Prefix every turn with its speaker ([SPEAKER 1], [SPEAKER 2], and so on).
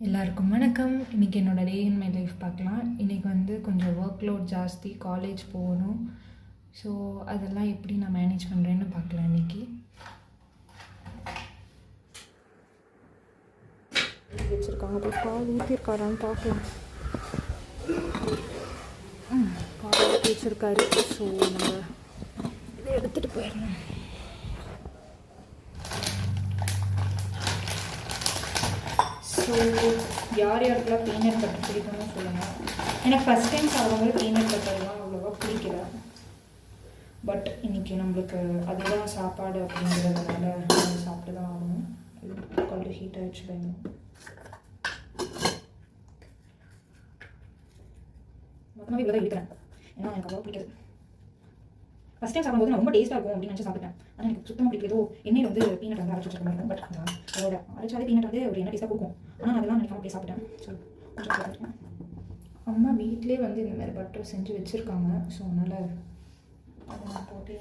[SPEAKER 1] எல்லாருக்கும் வணக்கம். இன்றைக்கி என்னோடய டே இன் மை லைஃப் பார்க்கலாம். இன்றைக்கி வந்து கொஞ்சம் ஒர்க் லோட் ஜாஸ்தி, காலேஜ் போகணும். ஸோ அதெல்லாம் எப்படி நான் மேனேஜ் பண்ணுறேன்னு பார்க்கலாம். இன்றைக்கி வச்சுருக்காங்க, போய் பால் ஊற்றிருக்காரான்னு பார்க்கலாம். பால் ஊற்றி வச்சுருக்காரு. ஸோ நம்ம இதை எடுத்துகிட்டு போயிடணும். ஸோ யார் யாருக்கெல்லாம் பீனட் பட்டர் பிடிக்கும்னு சொல்லுங்கள். எனக்கு ஃபஸ்ட் டைம் சாப்பிடும்போது பீனட் பட்டர்லாம் அவ்வளோவா பிடிக்கல. பட் இன்றைக்கி நம்மளுக்கு அதுதான் சாப்பாடு அப்படிங்கிறதுனால நம்ம சாப்பிட்டு தான் ஆகணும். கொஞ்சம் ஹீட் ஆகிடுச்சு வேணும். மொத்தமாகவே இவ்வளோ தான் இருக்கிறேன், ஏன்னா எனக்கு அவ்வளோ பிடிக்காது. ஃபஸ்ட் டைம் சாப்பிடும்போது நான் ரொம்ப டேஸ்ட்டாக இருக்கும் அப்படின்னு நினச்சி சாப்பிட்டேன். ஆனால் எனக்கு சுத்தமாக பிடிக்கிறதோ எண்ணெயில் வந்து பீனட் வந்து அரைச்சி வச்சுருக்க இருக்கும். பட் அதோட அரைச்சாலே பீனட் வந்து ஒரு என்ன டேஸ்ட்டாக கொடுக்கும். ஆனால் அதெல்லாம் நினைக்காம அப்படியே சாப்பிட்டேன். ஸோ கொஞ்சம் சாப்பிட்டுருக்கேன். அம்மா வீட்டிலே வந்து இந்த மாதிரி பட்டர் செஞ்சு வச்சுருக்காங்க. ஸோ அதனால் அதை நான் போட்டு